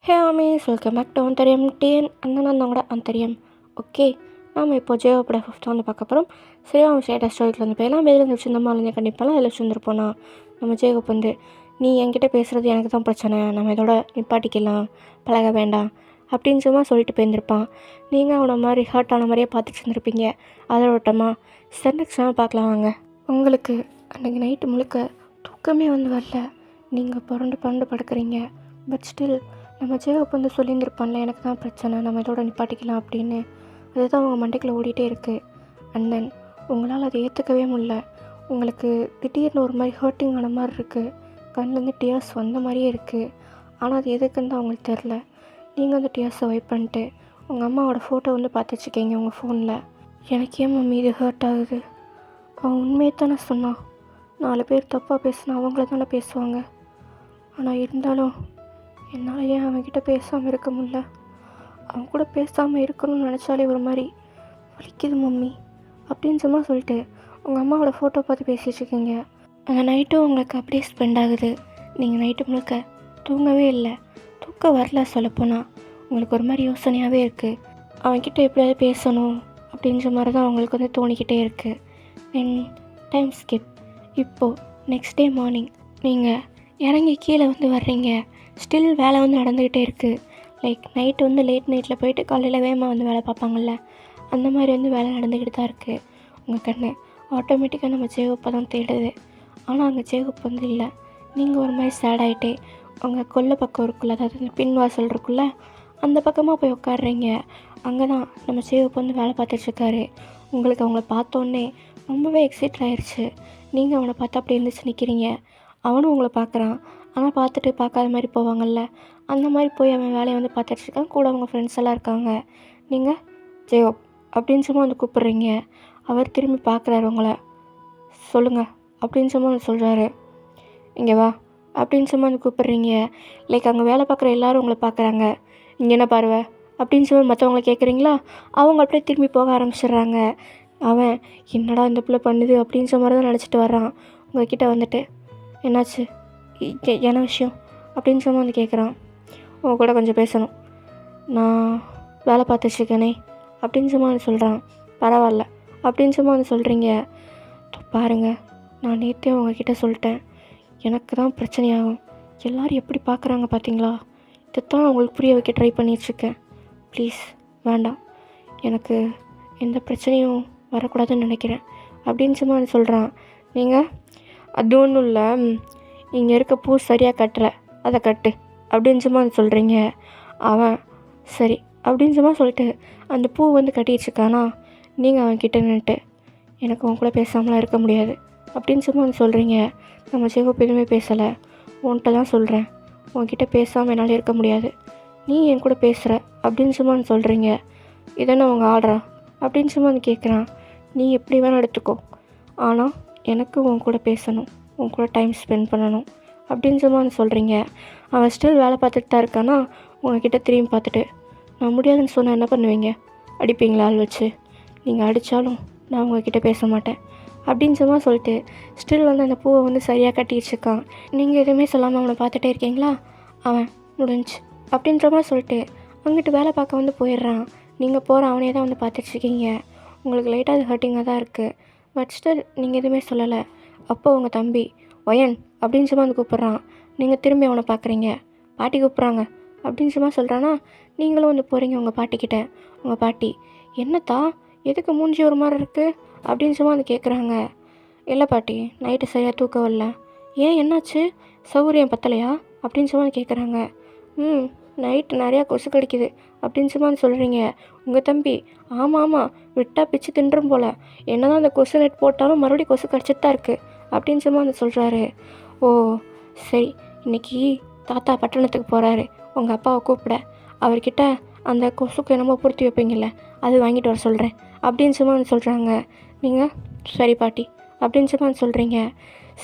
ஹே ஆமீஸ் welcome back to அந்தரியம் TN அண்ணனோட அந்தரியம். ஓகே, நாம் இப்போ ஜெயோப்பட 5th வந்து பார்க்க போகிறோம். சரி, அவன் ஸ்டேட்டஸ் ஸ்டோரியில் வந்து போயெல்லாம் வெளியில் வச்சுருந்தோமா இல்லைங்க, கண்டிப்பாலாம் அதில் வச்சுருந்துருப்போனா நம்ம ஜெயோப் வந்து நீ என்கிட்ட பேசுகிறது எனக்கு தான் பிரச்சனை, நம்ம இதோட நிப்பாட்டிக்கலாம், பழக வேண்டாம் அப்படின்னு சும்மா சொல்லிட்டு போயிருந்திருப்பான். நீங்கள் அவனை மாதிரி ஹர்ட் ஆன மாதிரியே பார்த்துட்டு இருந்திருப்பீங்க. அதோட விட்டமாக சென்டெக்ஸ்லாம் பார்க்கலாம் வாங்க. உங்களுக்கு அன்றைக்கி நைட்டு முழுக்க தூக்கமே வந்து வரல, நீங்கள் புரண்டு படுக்கிறீங்க. பட் ஸ்டில் நம்ம ஜெயோப் வந்து சொல்லியிருந்திருப்பான்ல, எனக்கு தான் பிரச்சனை, நம்ம இதோட நிப்பாட்டிக்கலாம் அப்படின்னு. அதுதான் அவங்க மண்டைக்குள்ள ஓடிட்டே இருக்குது. அண்ட் தென் உங்களால் அதை ஏற்றுக்கவே முடியல. உங்களுக்கு திடீர்னு ஒரு மாதிரி ஹர்ட்டிங் ஆன மாதிரி இருக்குது, கண்ணிலேருந்து டியர்ஸ் வந்த மாதிரியே இருக்குது. ஆனால் அது எதுக்குன்னு தான் அவங்களுக்கு தெரில. நீங்கள் வந்து டியர்ஸை வைப் பண்ணிட்டு உங்கள் அம்மாவோட ஃபோட்டோ வந்து பார்த்து வச்சுக்கிங்க உங்கள் ஃபோனில். எனக்கு ஏன் மம்மி இது ஹர்ட் ஆகுது? அவன் உண்மையை தானே சொன்னான். 4 பேர் தப்பாக பேசினா அவங்கள தானே பேசுவாங்க. ஆனால் இருந்தாலும் என்னால் ஏன் அவன்கிட்ட பேசாமல் இருக்க முடியல? அவன் கூட பேசாமல் இருக்கணும்னு நினச்சாலே ஒரு மாதிரி வலிக்குது மம்மி அப்படின்னு சும்மா சொல்லிட்டு உங்கள் அம்மாவோட ஃபோட்டோ பார்த்து பேசி வச்சுக்கோங்க. அந்த நைட்டும் உங்களுக்கு அப்படியே ஸ்பெண்ட் ஆகுது. நீங்கள் நைட்டு முழுக்க தூங்கவே இல்லை, தூக்கம் வரல. சொல்லப்போனால் உங்களுக்கு ஒரு மாதிரி யோசனையாகவே இருக்குது. அவன்கிட்ட எப்படியாவது பேசணும் அப்படின்ற மாதிரி தான் அவங்களுக்கு வந்து தோணிக்கிட்டே இருக்குது. And time skip. இப்போது நெக்ஸ்ட் டே மார்னிங் நீங்கள் இறங்கி கீழே வந்து வர்றீங்க. ஸ்டில் வேலை வந்து நடந்துக்கிட்டே இருக்குது. லைக் நைட்டு வந்து லேட் நைட்டில் போயிட்டு காலையில் வேகமாக வந்து வேலை பார்ப்பாங்கள்ல, அந்த மாதிரி வந்து வேலை நடந்துக்கிட்டு தான் இருக்குது. உங்கள் கண்ணு ஆட்டோமேட்டிக்காக நம்ம ஜெயோப்பை தான் தேடுது. ஆனால் அங்கே ஜெயோப் வந்து இல்லை. நீங்கள் ஒரு மாதிரி சேட் ஆகிட்டே உங்கள் கொல்லை பக்கம் இருக்குல்ல, அதாவது அந்த பின் வாசல் இருக்குல்ல, அந்த பக்கமாக போய் உட்காடுறீங்க. அங்கே தான் நம்ம ஜெயோப் வந்து வேலை பார்த்துட்ருக்காரு. உங்களுக்கு அவங்கள பார்த்தோன்னே ரொம்பவே எக்ஸைட் ஆகிடுச்சு. நீங்கள் அவனை பார்த்து அப்படி இருந்துச்சு நிற்கிறீங்க. அவனும் உங்களை பார்க்குறான். ஆனால் பார்த்துட்டு பார்க்காத மாதிரி போவாங்கள்ல, அந்த மாதிரி போய் அவன் வேலையை வந்து பார்த்துட்ருக்கான். கூட அவங்க ஃப்ரெண்ட்ஸ் எல்லாம் இருக்காங்க. நீங்கள் ஜெயோப் அப்படின்னு சும்மா வந்து கூப்பிட்றீங்க. அவர் திரும்பி பார்க்குறாரு உங்களை. சொல்லுங்கள் அப்படின்னு சும்மா வந்து சொல்கிறாரு. இங்கே வா அப்படின்னு சும்மா வந்து கூப்பிட்றீங்க. லைக் அங்கே வேலை பார்க்குற எல்லோரும் உங்களை பார்க்குறாங்க. இங்கே என்ன பாருவ அப்படின்னு சொல்லி மற்றவங்களை கேட்குறீங்களா? அவங்க அப்படியே திரும்பி போக ஆரம்பிச்சிடுறாங்க. அவன் என்னடா இந்த பிள்ளை பண்ணுது அப்படின்ற மாதிரி தான் நினச்சிட்டு வர்றான். உங்கள்கிட்ட வந்துட்டு என்னாச்சு, என்ன விஷயம் அப்படின்னு சொல்லி வந்து கேட்குறான். உங்க கூட கொஞ்சம் பேசணும், நான் வேலை பார்த்துட்ருக்கேனே அப்படின்னு சும்மா வந்து சொல்கிறான். பரவாயில்ல அப்படின்னு சும்மா வந்து சொல்கிறீங்க. பாருங்கள், நான் நேற்றே உங்ககிட்ட சொல்லிட்டேன், எனக்கு தான் பிரச்சனையாகும். எல்லோரும் எப்படி பார்க்குறாங்க பார்த்தீங்களா? இதைத்தான் அவங்களுக்கு புரிய வைக்க ட்ரை பண்ணிகிட்ருக்கேன். ப்ளீஸ் வேண்டாம், எனக்கு எந்த பிரச்சனையும் வரக்கூடாதுன்னு நினைக்கிறேன் அப்படின்னு சும்மா வந்து சொல்கிறான். நீங்கள் அது ஒன்றும் இல்லை, இங்கே இருக்க பூ சரியாக கட்டலை, அதை கட்டு அப்படின்னு சும்மா வந்து சொல்கிறீங்க. அவன் சரி அப்படின்னு சும்மா சொல்லிட்டு அந்த பூ வந்து கட்டிகிட்ருக்கானா, நீங்கள் அவன்கிட்ட நின்றுட்டு எனக்கு உன் கூட பேசாமலாம் இருக்க முடியாது அப்படின்னு சும்மா வந்து சொல்கிறீங்க. நம்ம ஜெயோப் எதுவுமே பேசலை. உன்கிட்ட தான் சொல்கிறேன், உன்கிட்ட பேசாமல் என்னால் இருக்க முடியாது, நீ என் கூட பேசுகிற அப்படின்னு சும்மா வந்து சொல்கிறீங்க. இதென்ன அவங்க ஆடுறா அப்படின்னு சும்மா வந்து கேட்குறான். நீ எப்படி வேணால் எடுத்துக்கோ, ஆனால் எனக்கு உன் கூட பேசணும், உன் கூட டைம் ஸ்பெண்ட் பண்ணணும் அப்படின்னு சும்மா வந்து சொல்கிறீங்க. அவன் ஸ்டில் வேலை பார்த்துட்டு தான் இருக்கானா, உங்ககிட்ட திரும்பி பார்த்துட்டு நான் முடியாதுன்னு சொன்னால் என்ன பண்ணுவீங்க? அடிப்பீங்களா ஆள் வச்சு? நீங்கள் அடித்தாலும் நான் உங்ககிட்ட பேச மாட்டேன் அப்படின்னு சும்மா சொல்லிட்டு ஸ்டில் வந்து அந்த பூவை வந்து சரியாக கட்டிகிட்ருக்கான். நீங்கள் எதுவுமே சொல்லாமல் அவனை பார்த்துட்டே இருக்கீங்களா? அவன் முடிஞ்சு அப்படின்ற மாதிரி சொல்லிட்டு அங்கிட்டு வேலை பார்க்க வந்து போயிடுறான். நீங்கள் போகிற அவனே தான் வந்து பார்த்துட்ருக்கீங்க. உங்களுக்கு லைட்டாக அது ஹர்ட்டிங்காக தான் இருக்குது. பட் ஸ்டில் நீங்கள் எதுவுமே சொல்லலை. அப்போ உங்கள் தம்பி ஒயன் அப்படின்னு சும்மா வந்து கூப்பிட்றான். நீங்கள் திரும்பி அவனை பார்க்குறீங்க. பாட்டி கூப்பிட்றாங்க அப்படின்னு சும்மா சொல்கிறானா, நீங்களும் வந்து போகிறீங்க உங்கள் பாட்டிக்கிட்ட. உங்கள் பாட்டி என்னத்தா எதுக்கு மூஞ்சி ஒரு மாதிரி இருக்குது அப்படின்னு சும்மா வந்து கேட்குறாங்க. இல்லை பாட்டி, நைட்டு சரியாக தூக்கம் வரல. ஏன் என்னாச்சு, சௌகரியம் பத்தலையா அப்படின்னு சும்மா வந்து கேட்குறாங்க. நைட்டு நிறையா கொசு கடிக்குது அப்படின்னு சும்மா வந்து சொல்கிறீங்க. உங்கள் தம்பி ஆமாம் விட்டால் பிச்சு தின்றும் போல், என்ன தான் அந்த கொசு நெட் போட்டாலும் மறுபடியும் கொசு கடிச்சிட்டு தான் இருக்குது அப்படின்னு சும்மா வந்து சொல்கிறாரு. ஓ சரி, இன்றைக்கி தாத்தா பட்டணத்துக்கு போகிறாரு உங்கள் அப்பாவை கூப்பிட. அவர்கிட்ட அந்த கொசுக்கு என்னமோ பொருத்தி வைப்பீங்கள்ல, அது வாங்கிட்டு வர சொல்கிறேன் அப்படின்னு சும்மா வந்து சொல்கிறாங்க. நீங்கள் சரி பாட்டி அப்படின்னு சும்மா வந்து சொல்கிறீங்க.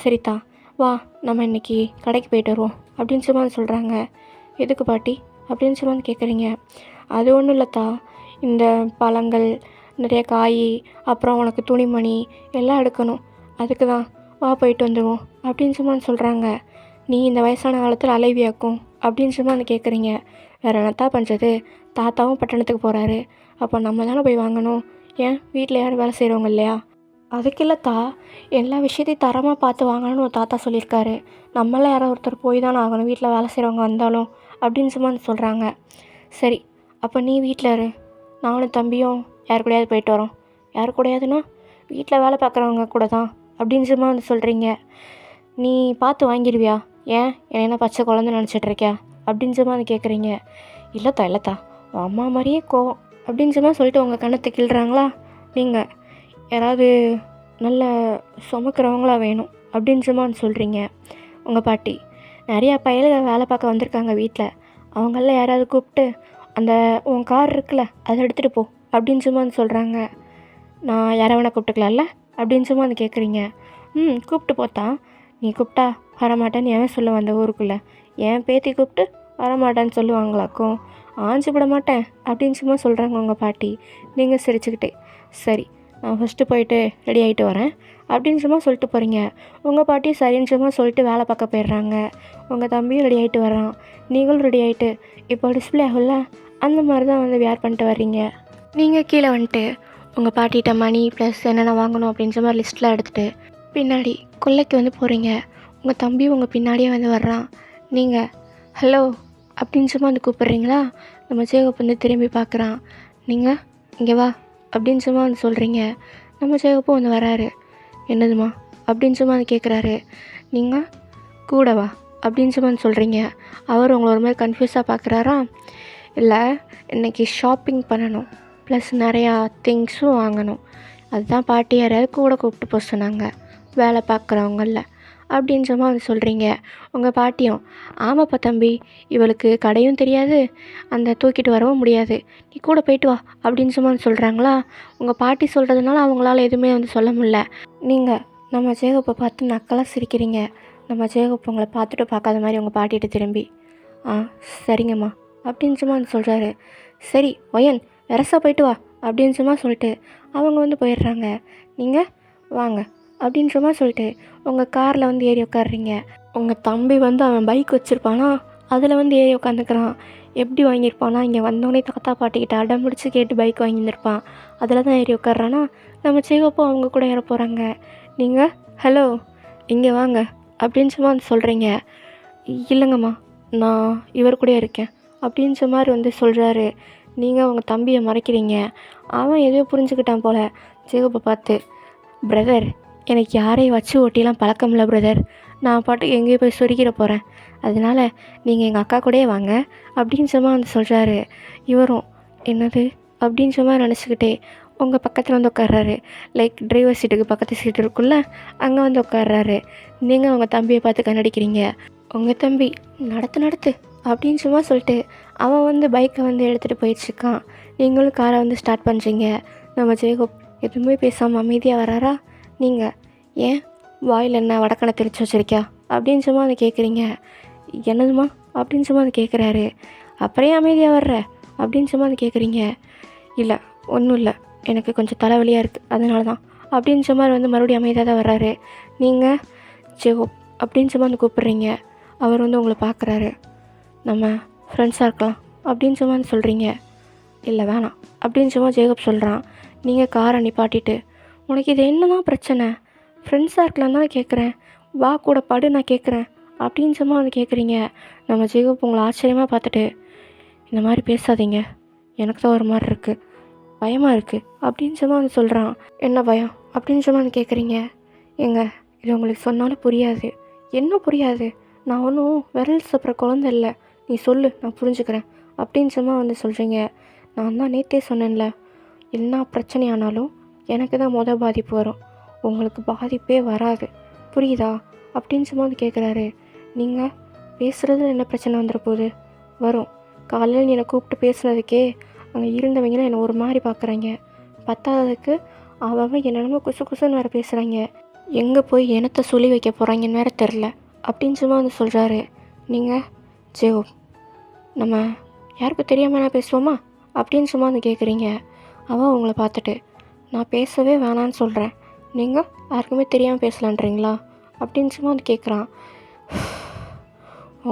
சரித்தா வா, நம்ம இன்றைக்கி கடைக்கு போயிட்டு வருவோம் அப்படின்னு சும்மா வந்து சொல்கிறாங்க. எதுக்கு பாட்டி அப்படின்னு சும்மா வந்து கேட்குறீங்க. அது ஒன்றும் இல்லைத்தா, இந்த பழங்கள் நிறைய காய், அப்புறம் உனக்கு துணிமணி எல்லாம் எடுக்கணும், அதுக்கு தான், வா போயிட்டு வந்துடுவோம் அப்படின்னு சும்மா சொல்கிறாங்க. நீ இந்த வயசான காலத்தில் அலைவியாக்கும் அப்படின்னு சும்மா வந்து கேட்குறீங்க. வேறு என்னத்தா பண்ணுறது, தாத்தாவும் பட்டணத்துக்கு போகிறாரு, அப்போ நம்ம தானே போய் வாங்கணும். ஏன் வீட்டில் யாரும் வேலை செய்கிறவங்க இல்லையா? அதுக்கு இல்லைத்தா, எல்லா விஷயத்தையும் தரமாக பார்த்து வாங்கணும்னு ஒரு தாத்தா சொல்லியிருக்காரு. நம்மளாம் யாரோ ஒருத்தர் போய் தானே ஆகணும் வீட்டில் வேலை செய்கிறவங்க வந்தாலும் அப்படின்னு சும்மா வந்து சொல்கிறாங்க. சரி, அப்போ நீ வீட்டில் இரு, நானும் தம்பியும் யார் கூடயாவது போயிட்டு வரோம். யார் கூடயாதுன்னா வீட்டில் வேலை பார்க்குறவங்க கூட தான் அப்படின்னு சும்மா வந்து சொல்கிறீங்க. நீ பார்த்து வாங்கிடுவியா? ஏன் என்னை என்ன பச்சை குழந்தை நினச்சிட்ருக்கியா அப்படின்னு சும்மா வந்து கேட்குறீங்க. இல்லைத்தா இல்லைத்தா, உன் அம்மா மாதிரியே கோவம் அப்படின்னு சும்மா சொல்லிட்டு உங்கள் கண்ணத்தை கிள்றாங்களா? நீங்கள் யாராவது நல்ல சுமக்கிறவங்களா வேணும் அப்படின்னு சும்மா வந்து சொல்கிறீங்க. உங்கள் பாட்டி நிறையா பயலுக வேலை பார்க்க வந்திருக்காங்க வீட்டில், அவங்கள யாராவது கூப்பிட்டு அந்த உன் கார் இருக்குல்ல அதை எடுத்துகிட்டு போ அப்படின்னு சும்மா வந்து சொல்கிறாங்க. நான் யாரை வேணால் கூப்பிட்டுக்கலாம்ல அப்படின்னு சும்மா வந்து கேட்குறீங்க. கூப்பிட்டு போத்தா, நீ கூப்பிட்டா வரமாட்டேன்னு எவன் சொல்லுவான் அந்த ஊருக்குள்ளே? என் பேத்தி கூப்பிட்டு வரமாட்டான்னு சொல்லுவாங்களாக்கும். ஆஞ்சு விட மாட்டேன் அப்படின்னு சும்மா சொல்கிறாங்க உங்கள் பாட்டி. நீங்கள் சிரிச்சுக்கிட்டே சரி, நான் ஃபஸ்ட்டு போயிட்டு ரெடி ஆகிட்டு வரேன் அப்படின்னு சும்மா சொல்லிட்டு போகிறீங்க. உங்கள் பாட்டி சரின்னு சும்மா சொல்லிட்டு வேலை பார்க்க போயிடுறாங்க. உங்கள் தம்பியும் ரெடி ஆகிட்டு வரான், நீங்களும் ரெடி ஆகிட்டு இப்போ டிஸ்பிளே ஆகும்ல அந்த மாதிரி தான் வந்து வேர் பண்ணிட்டு வர்றீங்க. நீங்கள் கீழே வந்துட்டு உங்கள் பாட்டிகிட்ட மணி ப்ளஸ் என்னென்ன வாங்கணும் அப்படின்ற மாதிரி லிஸ்ட்டில் எடுத்துகிட்டு பின்னாடி கொல்லைக்கு வந்து போகிறீங்க. உங்கள் தம்பி உங்கள் பின்னாடியே வந்து வர்றான். நீங்கள் ஹலோ அப்படின்னு சும்மா வந்து கூப்பிட்றீங்களா? நம்ம சேகப் வந்து திரும்பி பார்க்குறான். நீங்கள் இங்கே வா அப்படின்னு சும்மா வந்து சொல்கிறீங்க. நம்ம சேகப்பும் வந்து வராரு. என்னதுமா அப்படின்னு சும்மா வந்து கேட்குறாரு. நீங்கள் கூட வா அப்படின்னு சும்மா வந்து சொல்கிறீங்க. அவர் உங்களை ஒரு மாதிரி கன்ஃபியூஸாக பார்க்குறாரா? இல்லை, இன்றைக்கி ஷாப்பிங் பண்ணணும், ப்ளஸ் நிறையா திங்ஸும் வாங்கணும், அதுதான் பாட்டி யாரையாவது கூட கூப்பிட்டு போக சொன்னாங்க வேலை பார்க்குறவங்கள அப்படின்னு சும்மா வந்து சொல்கிறீங்க. உங்கள் பாட்டியும் ஆமாப்பா தம்பி, இவளுக்கு கடையும் தெரியாது, அந்த தூக்கிட்டு வரவும் முடியாது, நீ கூட போயிட்டு வா அப்படின்னு சும்மா வந்து சொல்கிறாங்களா? உங்கள் பாட்டி சொல்கிறதுனால அவங்களால எதுவுமே வந்து சொல்ல முடில. நீங்கள் நம்ம சேகப்பை பார்த்து நக்கலாக சிரிக்கிறீங்க. நம்ம சேகப் உங்களை பார்த்துட்டு பார்க்காத மாதிரி உங்கள் பாட்டிகிட்ட திரும்பி சரிங்கம்மா அப்படின்னு சும்மா வந்து சொல்கிறாரு. சரி ஒயன் வெரசா போயிட்டு வா அப்படின்னு சும்மா சொல்லிட்டு அவங்க வந்து போயிடுறாங்க. நீங்கள் வாங்க அப்படின்னு சும்மா சொல்லிட்டு உங்கள் காரில் வந்து ஏறி உட்காடுறீங்க. உங்கள் தம்பி வந்து அவன் பைக் வச்சுருப்பானா அதில் வந்து ஏறி உட்காந்துக்கிறான். எப்படி வாங்கியிருப்பானா, இங்கே வந்தோடனே தாத்தா பாட்டிக்கிட்ட அடம் முடிச்சு கேட்டு பைக் வாங்கியிருப்பான், அதில் தான் ஏறி உட்காடுறானா. நம்ம சேகப்போ அவங்க கூட ஏற போகிறாங்க. நீங்கள் ஹலோ இங்கே வாங்க அப்படின்னு சும்மா வந்து சொல்கிறீங்க. இல்லைங்கம்மா, நான் இவர் கூட இருக்கேன் அப்படின்னு சும்மாரி வந்து சொல்கிறாரு. நீங்கள் உங்கள் தம்பியை மறைக்கிறீங்க. அவன் எதையோ புரிஞ்சுக்கிட்டான் போல் சேகப்பை பார்த்து. பிரதர், எனக்கு யாரையும் வச்சு ஓட்டிலாம் பழக்கம் இல்லை பிரதர், நான் பாட்டுக்கு எங்கேயோ போய் சொருகிற போகிறேன், அதனால் நீங்கள் எங்கள் அக்கா கூடயே வாங்க அப்படின்னு சும்மா வந்து சொல்கிறாரு. இவரும் என்னது அப்படின்னு சும்மா நினச்சிக்கிட்டே உங்கள் பக்கத்தில் வந்து உட்கார்றாரு. லைக் டிரைவர் சீட்டுக்கு பக்கத்து சீட்டு இருக்குல்ல அங்கே வந்து உட்கார்றாரு. நீங்கள் உங்கள் தம்பியை பார்த்து கண்ணடிக்கிறீங்க. உங்கள் தம்பி நடத்து அப்படின்னு சும்மா சொல்லிட்டு அவன் வந்து பைக்கை வந்து எடுத்துகிட்டு போயிடுச்சுக்கான். நீங்களும் காரை வந்து ஸ்டார்ட் பண்ணுறீங்க. நம்ம ஜேகப் எதுவுமே பேசாமல் அமைதியாக வராரா? நீங்கள் ஏன் வாயில் என்ன வடக்கனை தெரிச்சு வச்சுருக்கியா அப்படின்னு சும்மா வந்து கேட்குறீங்க. என்னதுமா அப்படின்னு சும்மா வந்து கேட்குறாரு. அப்புறம் அமைதியாக வர்ற அப்படின்னு சும்மா வந்து கேட்குறீங்க. இல்லை ஒன்றும் இல்லை, எனக்கு கொஞ்சம் தலைவலியாக இருக்குது அதனால தான் அப்படின்னு சும்மா வந்து மறுபடியும் அமைதியாக தான் வர்றாரு. நீங்கள் ஜேகப் அப்படின்னு சும்மா வந்து கூப்பிட்றீங்க. அவர் வந்து உங்களை பார்க்குறாரு. நம்ம ஃப்ரெண்ட்ஸாக இருக்கலாம் அப்படின்னு சும்மா வந்து சொல்கிறீங்க. இல்லை வேணாம் அப்படின்னு சும்மா ஜேகப் சொல்கிறான். நீங்கள் காரை நிப்பாட்டிட்டு உனக்கு இது என்ன தான் பிரச்சனை, ஃப்ரெண்ட்ஸாக இருக்கலாம் தான் கேட்குறேன், வா கூட படு நான் கேட்குறேன் அப்படின்னு சும்மா வந்து கேட்குறீங்க. நம்ம ஜேகப் உங்களை ஆச்சரியமாக பார்த்துட்டு இந்த மாதிரி பேசாதீங்க, எனக்கு தான் ஒரு மாதிரி இருக்குது, பயமாக இருக்குது அப்படின்னு சும்மா வந்து சொல்கிறான். என்ன பயம் அப்படின்னு சும்மா வந்து கேட்குறீங்க. ஏங்க இது உங்களுக்கு சொன்னாலும் புரியாது. என்ன புரியாது? நான் ஒன்றும் விரல் சாப்பிட்ற குழந்தை இல்லை, நீ சொல்லு நான் புரிஞ்சுக்கிறேன் அப்படின்னு சும்மா வந்து சொல்கிறீங்க. நான் தான் நேற்றே சொன்னேன்ல, என்ன பிரச்சனையானாலும் எனக்கு தான் பாதிப்பு வரும், உங்களுக்கு பாதிப்பே வராது, புரியுதா அப்படின்னு சும்மா வந்து கேட்குறாரு. நீங்கள் பேசுகிறதுல என்ன பிரச்சனை வந்துட போகுது? வரும். காலையில் நீ என்னை கூப்பிட்டு பேசுனதுக்கே அங்கே இருந்தவங்களும் என்னை ஒரு மாதிரி பார்க்குறாங்க, பத்தாததுக்கு அவன் என்னென்னமோ குசு குசுன்னு வேறு பேசுகிறாங்க, எங்கே போய் என்னத்தை சொல்லி வைக்க போகிறாங்கன்னு வேறு தெரில அப்படின்னு சும்மா வந்து சொல்கிறாரு. நீங்கள் ஜேகோ நம்ம யாருக்கும் தெரியாமல் நான் பேசுவோமா அப்படின்னு சும்மா வந்து கேட்குறீங்க. அவன் உங்களை பார்த்துட்டு நான் பேசவே வேணான்னு சொல்கிறேன், நீங்கள் யாருக்குமே தெரியாமல் பேசலான்றீங்களா அப்படின்னு சும்மா வந்து கேட்குறான்.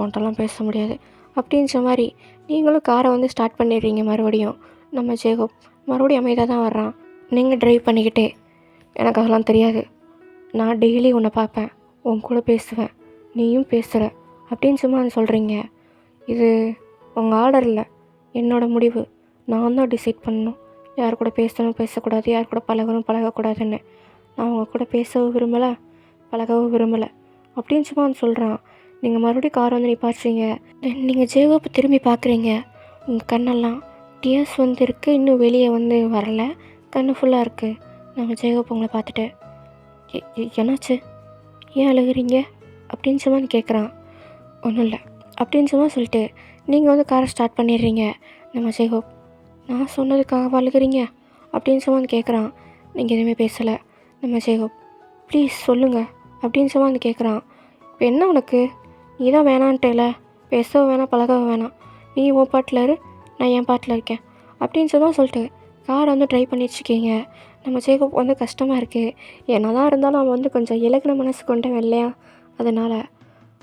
உன்ட்டெல்லாம் பேச முடியாது அப்படின்ற மாதிரி நீங்களும் காரை வந்து ஸ்டார்ட் பண்ணிடுறீங்க. மறுபடியும் நம்ம ஜேகப் மறுபடியும் அமைதியாக தான் வர்றான். நீங்கள் ட்ரைவ் பண்ணிக்கிட்டே, எனக்கு அதெல்லாம் தெரியாது, நான் டெய்லி உன்னை பார்ப்பேன், உன் கூட பேசுவேன், நீயும் பேசுகிற அப்படின்னு சும்மா சொல்கிறீங்க. இது உங்கள் ஆர்டர் இல்லை, என்னோடய முடிவு. நான் தான் டிசைட் பண்ணணும் யார் கூட பேசணும் பேசக்கூடாது, யார் கூட பழகணும் பழகக்கூடாதுன்னு. நான் அவங்க கூட பேசவும் விரும்பலை, பழகவும் விரும்பலை அப்படின்னு சும்மா சொல்கிறான். நீங்கள் மறுபடியும் கார் வந்து நிப்பாட்டுறீங்க. தென் நீங்கள் ஜேகோப்பை திரும்பி பார்க்குறீங்க. உங்கள் கண்ணெல்லாம் டியர்ஸ் வந்து இருக்குது, இன்னும் வெளியே வந்து வரல, கண்ணு ஃபுல்லாக இருக்குது. நம்ம ஜேகோப் உங்களை பார்த்துட்டு என்னாச்சு, ஏன் அழுகுறீங்க அப்படின்னு சும்மா கேட்குறான். ஒன்றும் இல்லை அப்படின்னு சும்மா சொல்லிட்டு நீங்கள் வந்து காரை ஸ்டார்ட் பண்ணிடுறீங்க. நம்ம ஜேகோப், நான் சொன்னதுக்காக அழுகுறீங்க அப்படின்னு சும்மா கேட்குறான். நீங்கள் எதுவுமே பேசலை. நம்ம ஜேகோப், ப்ளீஸ் சொல்லுங்கள் அப்படின்னு சும்மா கேட்குறான். இப்போ என்ன உனக்கு, நீ தான் வேணான்ட்டேல, பேசவும் வேணாம் பழகவும் வேணாம், நீ உன் பாட்டில் இரு, நான் என் பாட்டில் இருக்கேன் அப்படின்னு சொல்லிட்டு காரை வந்து ட்ரைவ் பண்ணிட்டுருக்கீங்க. நம்ம ஜேகப் வந்து கஷ்டமாக இருக்குது. என்ன தான் இருந்தாலும் அவன் வந்து கொஞ்சம் இலகுன மனசு கொண்டவன் இல்லையா, அதனால்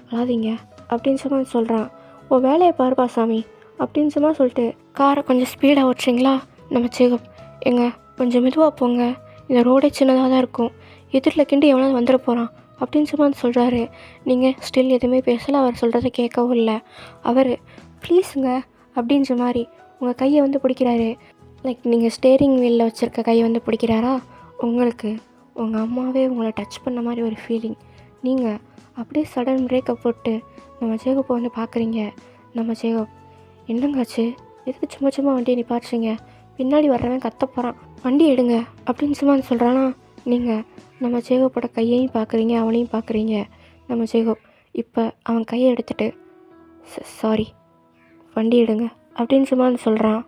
அழாதீங்க அப்படின்னு சொல்கிறான். ஓ வேலையை பாருப்பா சாமி அப்படின்னு சொல்லிட்டு காரை கொஞ்சம் ஸ்பீடாக ஓட்டுறீங்களா. நம்ம ஜேகப், எங்க கொஞ்சம் மெதுவாக போங்க, இந்த ரோடே சின்னதாக தான் இருக்கும், எதிரில் கிண்டி எவனாவது வந்துட போகிறான் அப்படின்னு சொல்கிறாரு. நீங்கள் ஸ்டில் எதுவுமே பேசலை, அவர் சொல்கிறத கேட்கவும் இல்லை. அவர் ப்ளீஸுங்க அப்படின்ற மாதிரி உங்கள் கையை வந்து பிடிக்கிறாரு. லைக் நீங்கள் ஸ்டேரிங் வீலில் வச்சுருக்க கையை வந்து பிடிக்கிறாரா. உங்களுக்கு உங்கள் அம்மாவே உங்களை டச் பண்ண மாதிரி ஒரு ஃபீலிங். நீங்கள் அப்படியே சடன் பிரேக்கை போட்டு நம்ம ஜேகப்பை வந்து பார்க்குறீங்க. நம்ம ஜேகப், என்னங்காச்சு, எதுக்கு சும்மா சும்மா வண்டியை நிப்பாட்டுறீங்க, பின்னாடி வர்றவன் கத்த போகிறான், வண்டி எடுங்க அப்படின்னு சும்மா சொல்கிறானா. நீங்கள் நம்ம ஜேகப்போட கையையும் பார்க்குறீங்க, அவனையும் பார்க்குறீங்க. நம்ம ஜேகப் இப்போ அவன் கையை எடுத்துகிட்டு சாரி வண்டி எடுங்க அப்படின்னு சும்மா சொல்கிறான்.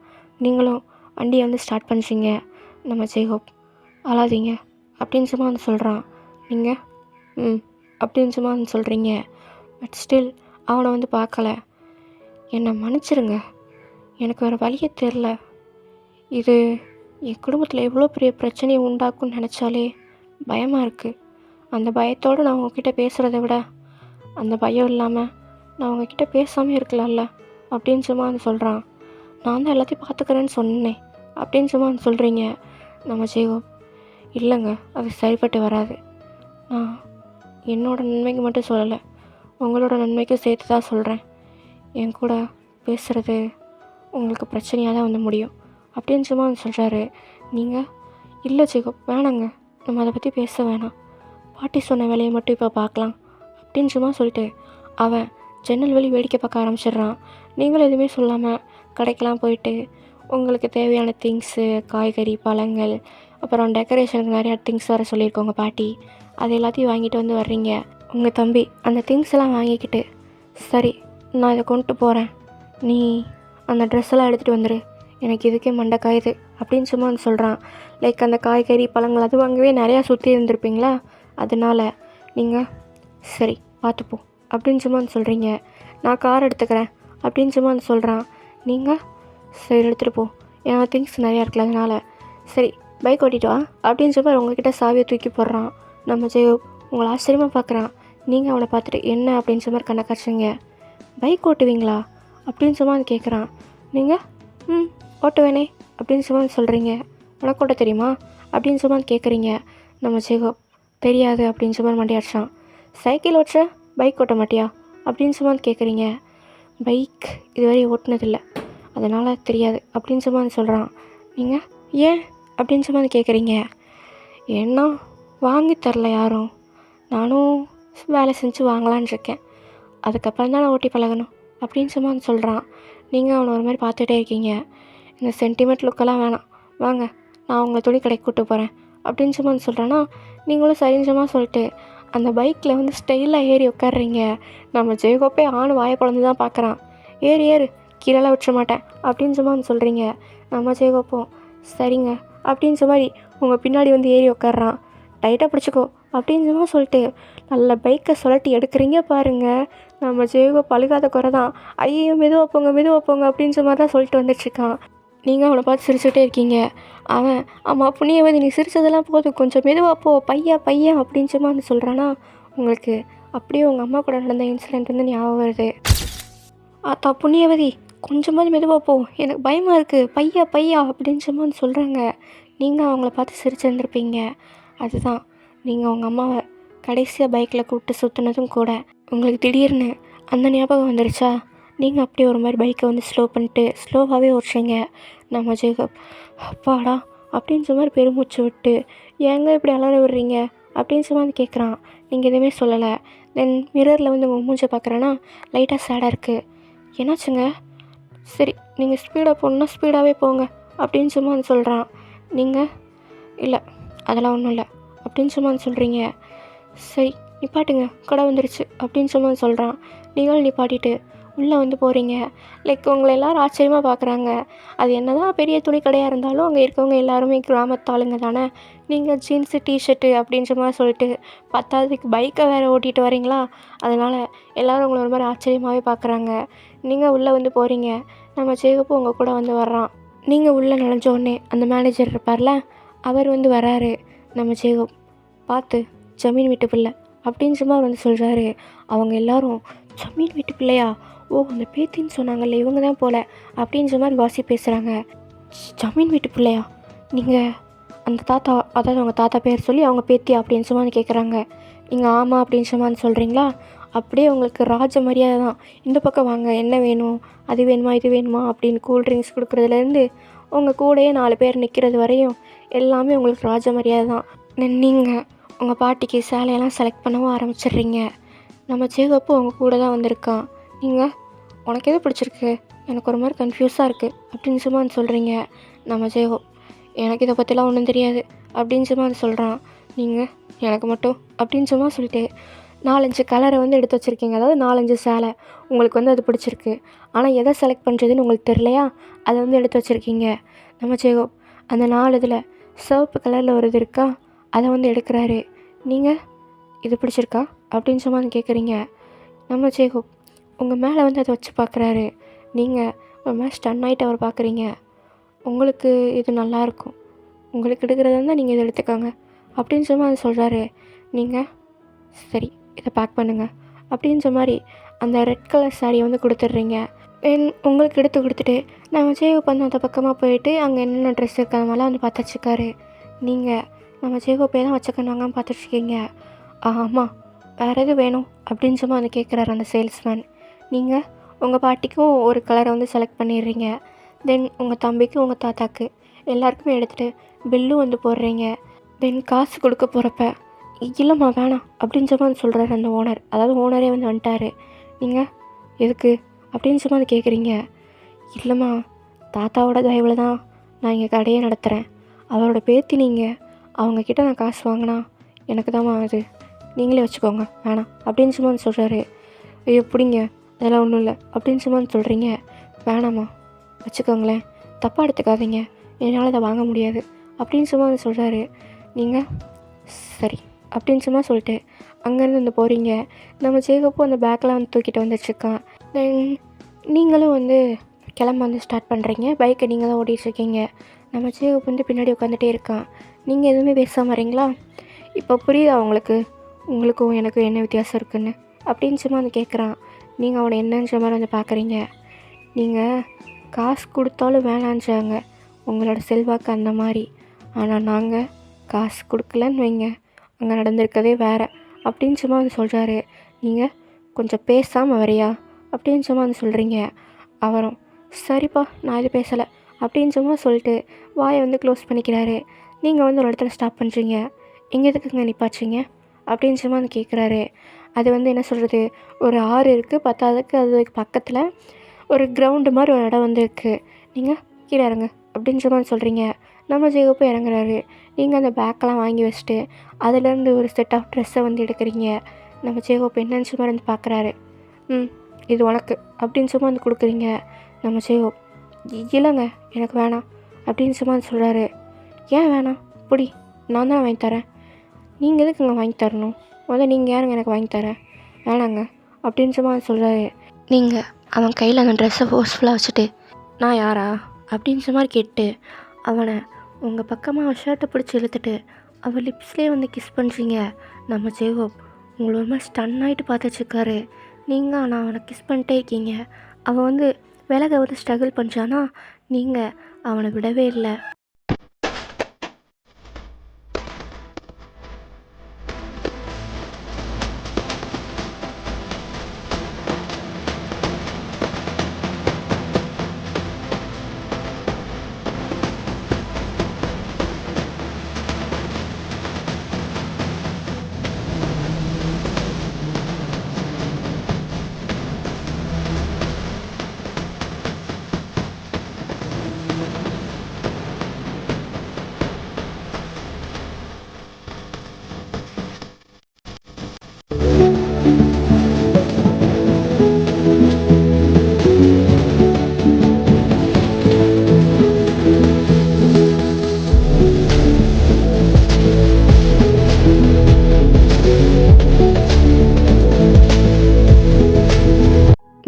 நீங்களும் வண்டியை வந்து ஸ்டார்ட் பண்ணுறீங்க. நம்ம ஜேகப், அழாதீங்க அப்படின்னு சும்மா சொல்கிறான். நீங்கள் அப்படின்னு சும்மா சொல்கிறீங்க. பட் ஸ்டில் அவனை வந்து பார்க்கல. என்னை மன்னிச்சிருங்க, எனக்கு வேறு வழியே தெரில, இது என் குடும்பத்தில் எவ்வளோ பெரிய பிரச்சனையை உண்டாக்கும்னு நினச்சாலே பயமாக இருக்குது. அந்த பயத்தோடு நான் உங்ககிட்ட பேசுகிறத விட அந்த பயம் இல்லாமல் நான் உங்ககிட்ட பேசாமல் இருக்கலாம்ல அப்படின்னு சும்மா சொல்கிறான். நான் தான் எல்லாத்தையும் பார்த்துக்கிறேன்னு சொன்னேன் அப்படின்னு சும்மா சொல்கிறீங்க. நம்ம ஜேகப், இல்லைங்க, அது சரிப்பட்டு வராது, நான் என்னோடய நன்மைக்கு மட்டும் சொல்லலை, உங்களோட நன்மைக்கும் சேர்த்து தான் சொல்கிறேன். என் கூட பேசுகிறது உங்களுக்கு பிரச்சனையாக தான் வந்து முடியும் அப்படின்னு சும்மா சொல்கிறாரு. நீங்கள் இல்லை ஜேகப், வேணாங்க, நம்ம அதை பற்றி பேச வேணாம், பாட்டி சொன்ன வேலையை மட்டும் இப்போ பார்க்கலாம் அப்படின்னு சும்மா சொல்லிட்டு அவன் ஜன்னல் வழி வேடிக்கை பார்க்க ஆரம்பிச்சிடுறான். நீங்களும் எதுவுமே சொல்லாமல் கடைக்கெல்லாம் போயிட்டு உங்களுக்கு தேவையான திங்ஸு, காய்கறி, பழங்கள், அப்புறம் டெக்கரேஷனுக்கு நிறையா திங்ஸ் வர சொல்லியிருக்கோங்க பாட்டி, அது எல்லாத்தையும் வாங்கிட்டு வந்து வர்றீங்க. உங்கள் தம்பி அந்த திங்ஸ் எல்லாம் வாங்கிக்கிட்டு, சரி நான் இதை கொண்டு போகிறேன், நீ அந்த ட்ரெஸ் எல்லாம் எடுத்துகிட்டு வந்துடு, எனக்கு இதுக்கே மண்டை காயுது அப்படின்னு சும்மா சொல்கிறான். லைக் அந்த காய்கறி பழங்கள் அது வாங்கவே நிறையா சுற்றி இருந்திருப்பீங்களா, அதனால் நீங்கள் சரி பார்த்துப்போம் அப்படின்னு சும்மா சொல்கிறீங்க. நான் கார் எடுத்துக்கிறேன் அப்படின்னு சும்மா சொல்கிறான். நீங்கள் சரி எடுத்துகிட்டு போ, ஏன்னா திங்ஸ் நிறையா இருக்குல்ல, அதனால் சரி பைக் ஓட்டிட்டு வா அப்படின்னு சொல்லி உங்ககிட்ட சாவியை தூக்கி போடுறான். நம்ம ஜெயோ உங்களை ஆச்சரியமாக பார்க்குறான். நீங்கள் அவனை பார்த்துட்டு என்ன அப்படின்னு சொல்லி கண்ணை காய்ச்சிங்க. பைக் ஓட்டுவீங்களா அப்படின்னு சொல்லி கேட்குறான். நீங்கள் ஓட்டுவேனே அப்படின்னு சொல்லி சொல்கிறீங்க. உனக்கு ஓட்ட தெரியுமா அப்படின்னு சொல்லி கேட்குறீங்க. நம்ம ஜெயோ தெரியாது அப்படின்னு சொல்லி மண்டியாடுச்சான். சைக்கிள் ஓட்டுற, பைக் ஓட்ட மாட்டியா அப்படின்னு சொல்லி கேட்குறீங்க. பைக் இதுவரை ஓட்டுனதில்லை, அதனால் தெரியாது அப்படின்னு சொல்லி சொல்கிறான். நீங்கள் ஏன் அப்படின்னு சொல்லி கேட்குறீங்க. ஏன்னா வாங்கி தரல யாரும், நானும் வேலை செஞ்சு வாங்கலான் இருக்கேன், அதுக்கப்புறம் தான் நான் ஓட்டி பழகணும் அப்படின்னு சொல்லி சொல்கிறான். நீங்கள் அவனை ஒரு மாதிரி பார்த்துட்டே இருக்கீங்க. இந்த சென்டிமெண்ட் லுக்கெல்லாம் வேணாம், வாங்க நான் உங்களை துணி கடைக்கு கூப்பிட்டு போகிறேன் அப்படின்னு சொல்லி சொல்கிறேன்னா நீங்களும் சரிஞ்சமாக சொல்லிட்டு அந்த பைக்கில் வந்து ஸ்டைலாக ஏறி உட்காடுறீங்க. நம்ம ஜெயகோப்பே ஆணு வாயை குழந்தை தான் பார்க்குறான். ஏறு ஏறு, கீழெல்லாம் விட்டுற மாட்டேன் அப்படின்னு சொல்லி சொல்கிறீங்க. நம்ம ஜெயகோப்போம் சரிங்க அப்படின்னு மாதிரி உங்கள் பின்னாடி வந்து ஏறி உட்காடுறான். டைட்டாக பிடிச்சிக்கோ அப்படின்னு சொல்லிட்டு நல்ல பைக்கை சுழட்டி எடுக்கிறீங்க பாருங்கள். நம்ம ஜெயகோப் அழுகாத குறை தான். ஐயோ மெதுவாக போங்க அப்படின்னு மாதிரி தான் சொல்லிட்டு வந்துட்டுருக்கான். நீங்கள் அவனை பார்த்து சிரிச்சுட்டே இருக்கீங்க. அவன் ஆமாம் புண்ணியவதி, நீ சிரிச்சதெல்லாம் போதும், கொஞ்சம் மெதுவாக போ, பையன் அப்படின்னு சொல்கிறானா. உங்களுக்கு அப்படியே உங்கள் அம்மா கூட நடந்த இன்சிடெண்ட் வந்து ஞாபகம் வருது. ஆத்தா புண்ணியவதி, கொஞ்சமாவது மெதுவாக போ, எனக்கு பயமாக இருக்குது, பையா பையா அப்படின்னு சும்மா வந்து சொல்கிறாங்க. நீங்கள் அவங்கள பார்த்து சிரிச்சிருந்துருப்பீங்க. அதுதான், நீங்கள் உங்கள் அம்மாவை கடைசியாக பைக்கில் கூப்பிட்டு சுற்றுனதும் கூட உங்களுக்கு திடீர்னு அந்த ஞாபகம் வந்துருச்சா? நீங்கள் அப்படியே ஒரு மாதிரி பைக்கை வந்து ஸ்லோ பண்ணிட்டு ஸ்லோவாகவே ஓட்டுறீங்க. நம்ம ஜேகப் அப்பாடா அப்படின்னு சொன்ன மாதிரி பெருமூச்சு விட்டு, ஏங்க இப்படி அலற விடுறீங்க அப்படின்னு சொல்லி வந்து கேட்குறான். நீங்கள் எதுவுமே சொல்லலை. தென் மிரரில் வந்து உங்கள் மூஞ்சை பார்க்குறேன்னா லைட்டாக சேடாக இருக்குது. என்னாச்சுங்க? சரி, நீங்கள் ஸ்பீடாக போகணுன்னா ஸ்பீடாகவே போங்க அப்படின்னு சும்மா வந்து சொல்கிறான். நீங்கள் இல்லை அதெல்லாம் ஒன்றும் இல்லை அப்படின்னு சும்மா வந்து சொல்கிறீங்க. சரி நிப்பாட்டுங்க, கடை வந்துருச்சு அப்படின்னு சும்மா வந்து சொல்கிறான். நீங்களும் நிப்பாட்டிட்டு உள்ளே வந்து போகிறீங்க. லைக் உங்களை எல்லோரும் ஆச்சரியமாக பார்க்குறாங்க. அது என்ன தான் பெரிய துணி கடையாக இருந்தாலும் அங்கே இருக்கவங்க எல்லாருமே கிராமத்தாளுங்க தானே. நீங்கள் ஜீன்ஸு டிஷர்ட்டு அப்படின்ற மாதிரி சொல்லிட்டு பத்தாவதுக்கு பைக்கை வேறு ஓட்டிகிட்டு வரீங்களா, அதனால் எல்லோரும் உங்களை ஒரு மாதிரி ஆச்சரியமாகவே பார்க்குறாங்க. நீங்கள் உள்ளே வந்து போகிறீங்க. நம்ம ஜேகப்பு உங்கள் கூட வந்து வர்றான். நீங்கள் உள்ளே நுழைஞ்ச உடனே அந்த மேனேஜர் இருப்பார்ல, அவர் வந்து வராரு. நம்ம ஜேகப் பார்த்து ஜமீன் வீட்டு பிள்ளை அப்படின்ற மாதிரி வந்து சொல்கிறாரு. அவங்க எல்லோரும் ஜமீன் வீட்டு பிள்ளையா, ஓ அந்த பேத்தின்னு சொன்னாங்கல்ல இவங்க தான் போல அப்படின்ற மாதிரி வாசி பேசுகிறாங்க. ஜமீன் வீட்டு பிள்ளையா, நீங்கள் அந்த தாத்தா, அதாவது அவங்க தாத்தா பேர் சொல்லி அவங்க பேத்தியா அப்படின்னு சொல்லி கேட்குறாங்க. நீங்கள் ஆமாம் அப்படின்னு மாதிரி சொல்கிறீங்களா? அப்படியே உங்களுக்கு ராஜ மரியாதை தான். இந்த பக்கம் வாங்க, என்ன வேணும், அது வேணுமா இது வேணுமா அப்படின்னு கூல்ட்ரிங்க்ஸ் கொடுக்குறதுலேருந்து உங்கள் கூடயே 4 பேர் நிற்கிறது வரையும் எல்லாமே உங்களுக்கு ராஜ மரியாதை தான். நீங்கள் உங்கள் பாட்டிக்கு சேலையெல்லாம் செலக்ட் பண்ணவும் ஆரம்பிச்சிடுறீங்க. நம்ம ஜேகப்பு உங்கள் கூட தான் வந்திருக்கான். நீங்கள் உனக்கு எது பிடிச்சிருக்கு, எனக்கு ஒரு மாதிரி கன்ஃபியூஸாக இருக்குது அப்படின்னு சும்மா சொல்கிறீங்க. நம்ம ஜேகப் எனக்கு இதை பற்றிலாம் ஒன்றும் தெரியாது அப்படின்னு சும்மா சொல்கிறான். நீங்கள் எனக்கு மட்டும் அப்படின்னு சும்மா சொல்லிட்டு 4-5 கலரை வந்து எடுத்து வச்சுருக்கீங்க. அதாவது 4-5 சேலை உங்களுக்கு வந்து அது பிடிச்சிருக்கு. ஆனால் எதை செலக்ட் பண்ணுறதுன்னு உங்களுக்கு தெரியலையா, அதை வந்து எடுத்து வச்சுருக்கீங்க. நம்ம ஜேகப் அந்த 4 இதில் சிவப்பு கலரில் ஒரு இது இருக்கா, அதை வந்து எடுக்கிறாரு. நீங்கள் இது பிடிச்சிருக்கா அப்படின்னு சும்மா கேட்குறீங்க. நம்ம ஜேகப் உங்கள் மேலே வந்து அதை வச்சு பார்க்குறாரு. நீங்கள் ஒரு மாதிரி ஸ்டன் ஆகிட்டு அவர் பார்க்குறீங்க. உங்களுக்கு இது நல்லாயிருக்கும், உங்களுக்கு எடுக்கிறதா இருந்தால் நீங்கள் இதை எடுத்துக்கோங்க அப்படின்னு சும்மா அது சொல்கிறாரு. நீங்கள் சரி இதை பேக் பண்ணுங்கள் அப்படின்ற மாதிரி அந்த ரெட் கலர் சாரியை வந்து கொடுத்துட்றீங்க. உங்களுக்கு எடுத்து கொடுத்துட்டு நம்ம ஜேகப் வந்து அந்த பக்கமாக போயிட்டு அங்கே என்னென்ன ட்ரெஸ் இருக்க அந்த மாதிரிலாம் வந்து பார்த்துட்ருக்காரு. நீங்கள் நம்ம ஜேகப்பே தான் வச்சுக்கணுவாங்கன்னு பார்த்துட்ருக்கீங்க. ஆமாம், வேறு எது வேணும் அப்படின்னு சும்மா வந்து கேட்குறாரு அந்த சேல்ஸ்மேன். நீங்கள் உங்கள் பாட்டிக்கும் ஒரு கலரை வந்து செலக்ட் பண்ணிடுறீங்க. தென் உங்கள் தம்பிக்கு உங்கள் தாத்தாக்கு எல்லாருக்குமே எடுத்துகிட்டு பில்லும் வந்து போடுறீங்க. தென் காசு கொடுக்க போகிறப்ப இல்லைம்மா வேணாம் அப்படின்னு சும்மா வந்து சொல்கிறாரு அந்த ஓனர். அதாவது ஓனரே வந்து வந்துட்டார். நீங்கள் எதுக்கு அப்படின்னு சும்மா வந்து கேட்குறீங்க. இல்லைம்மா, தாத்தாவோட தயவில் தான் நான் இங்கே கடையை நடத்துகிறேன். அவரோட பேத்தி நீங்கள், அவங்கக்கிட்ட நான் காசு வாங்கினா எனக்கு தான்மா அது, நீங்களே வச்சுக்கோங்க வேணாம் அப்படின்னு சும்மா வந்து சொல்கிறாரு. ஐயோ பிடிங்க, அதெல்லாம் ஒன்றும் இல்லை அப்படின்னு சும்மா வந்து சொல்கிறீங்க. வேணாம்மா வச்சுக்கோங்களேன், தப்பாக எடுத்துக்காதீங்க, என்னால் அதை வாங்க முடியாது அப்படின்னு சும்மா வந்து சொல்கிறாரு. நீங்கள் சரி அப்படின்னு சும்மா சொல்லிட்டு அங்கேருந்து வந்து போகிறீங்க. நம்ம ஜேகப்பும் அந்த பேக்கெலாம் வந்து தூக்கிட்டு வந்துட்டுருக்கான். தென் நீங்களும் வந்து கிளம்ப வந்து ஸ்டார்ட் பண்ணுறீங்க. பைக்கை நீங்கள் தான் ஓட்டிகிட்ருக்கீங்க. நம்ம ஜேகப் வந்து பின்னாடி உட்காந்துட்டே இருக்கான். நீங்கள் எதுவுமே பேசாமல் வரீங்களா? இப்போ புரியுதா உங்களுக்கு, உங்களுக்கும் எனக்கும் என்ன வித்தியாசம் இருக்குதுன்னு அப்படின்னு சும்மா வந்து கேட்குறான். நீங்கள் அவனை என்னன்ற மாதிரி வந்து பார்க்குறீங்க. நீங்கள் காசு கொடுத்தாலும் வேணான்றாங்க, உங்களோட செல்வாக்கு அந்த மாதிரி. ஆனால் நாங்கள் காசு கொடுக்கலன்னு வைங்க, அங்கே நடந்திருக்கதே வேறு அப்படின்னு சும்மா வந்து சொல்கிறாரு. நீங்கள் கொஞ்சம் பேசாமல் வரியா அப்படின்னு சும்மா வந்து சொல்கிறீங்க. அவரும் சரிப்பா நான் இது பேசலை அப்படின்னு சும்மா சொல்லிட்டு வாயை வந்து க்ளோஸ் பண்ணிக்கிறாரு. நீங்கள் வந்து ஒரு இடத்துல ஸ்டாப் பண்ணுறீங்க. எங்கே எதுக்குங்க நிப்பாச்சிங்க அப்படின்னு சும்மா வந்து கேட்குறாரு. அது வந்து என்ன சொல்கிறது, ஒரு ஆறு இருக்குது, பத்தாவதுக்கு அதுக்கு பக்கத்தில் ஒரு கிரவுண்டு மாதிரி ஒரு இடம் வந்து இருக்குது. நீங்கள் கீழே இறங்க அப்படின்ற மாதிரி சொல்கிறீங்க. நம்ம ஜேகப்பு இறங்குறாரு. நீங்கள் அந்த பேக்கெலாம் வாங்கி வச்சுட்டு அதுலேருந்து ஒரு செட் ஆஃப் ட்ரெஸ்ஸை வந்து எடுக்கிறீங்க. நம்ம ஜேகப்பு என்னன்னு சும்மா வந்து பார்க்குறாரு. இது உனக்கு அப்படின்னு சும்மா வந்து கொடுக்குறீங்க. நம்ம ஜேகப் இல்லைங்க எனக்கு வேணாம் அப்படின்னு சும்மா வந்து சொல்கிறாரு. ஏன் வேணாம், புடி நான் தான் வாங்கி தரேன், நீங்கள் எதுக்குங்க வாங்கி தரணும், முதல்ல நீங்கள் யாருங்க எனக்கு வாங்கி தரேன், வேணாங்க அப்படின்னு சும்மா சொல்கிறாரு. நீங்கள் அவன் கையில் அந்த ட்ரெஸ்ஸை ஃபோர்ஸ்ஃபுல்லாக வச்சுட்டு நான் யாரா அப்படின்ற மாதிரி கேட்டு அவனை உங்கள் பக்கமாக அவன் ஷர்ட்டை பிடிச்சி இழுத்துட்டு அவன் லிப்ஸ்லேயே வந்து கிஸ் பண்ணுறீங்க. நம்ம ஜேகப் உங்களை ஒரு மாதிரி ஸ்டன் ஆகிட்டு பார்த்துட்ருக்காரு. நீங்கள் ஆனால் அவனை கிஸ் பண்ணிட்டே இருக்கீங்க. அவன் வந்து விலக வந்து ஸ்ட்ரகிள் பண்ணுறான்னா நீங்கள் அவனை விடவே இல்லை.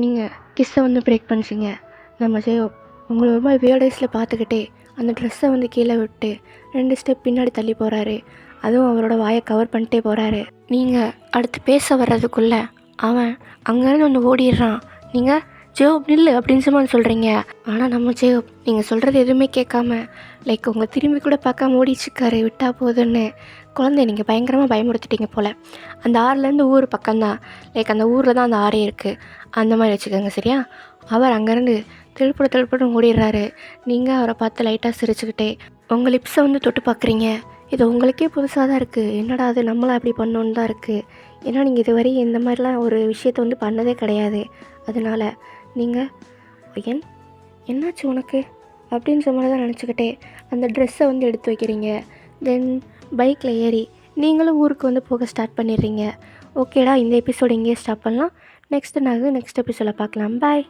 நீங்கள் கிஸ்ஸை வந்து பிரேக் பண்ணிச்சிங்க. நம்ம ஜெயோ உங்களை ரொம்ப வியர்டைஸில் பார்த்துக்கிட்டே அந்த ட்ரெஸ்ஸை வந்து கீழே விட்டு 2 ஸ்டெப் பின்னாடி தள்ளி போகிறாரு. அதுவும் அவரோட வாயை கவர் பண்ணிட்டே போகிறாரு. நீங்கள் அடுத்து பேச வர்றதுக்குள்ளே அவன் அங்கேருந்து ஒன்று ஓடிடுறான். நீங்கள் ஜெயோப் நில்லு அப்படின்னு சொல்கிறீங்க. ஆனால் நம்ம ஜெயோப் நீங்கள் சொல்கிறது எதுவுமே கேட்காம லைக் உங்களை திரும்பி கூட பார்க்காம ஓடிச்சுக்காரு விட்டா போதுன்னு. குழந்தைய நீங்கள் பயங்கரமாக பயமுறுத்திட்டீங்க போல். அந்த ஆறுலேருந்து ஊர் பக்கம்தான், லைக் அந்த ஊரில் தான் அந்த ஆறே இருக்குது, அந்த மாதிரி வச்சுக்கோங்க சரியா. அவர் அங்கேருந்து திருப்படம் ஓடிடுறாரு. நீங்கள் அவரை பார்த்து லைட்டாக சிரிச்சுக்கிட்டே உங்கள் லிப்ஸை வந்து தொட்டு பார்க்குறீங்க. இது உங்களுக்கே புதுசாக தான் இருக்குது. என்னடா அது நம்மளாம் அப்படி பண்ணோன்னு தான் இருக்குது. ஏன்னா நீங்கள் இதுவரை இந்த மாதிரிலாம் ஒரு விஷயத்தை வந்து பண்ணதே கிடையாது. அதனால் நீங்கள் என்னாச்சு உனக்கு அப்படின்ற மாதிரி தான் நினச்சிக்கிட்டே அந்த ட்ரெஸ்ஸை வந்து எடுத்து வைக்கிறீங்க. தென் பைக்கில் ஏறி நீங்களும் ஊருக்கு வந்து போக ஸ்டார்ட் பண்ணிடுறீங்க. ஓகேடா, இந்த எபிசோடு இங்கேயே ஸ்டாப் பண்ணலாம். நெக்ஸ்ட் எபிசோடில் பார்க்கலாம். பாய்.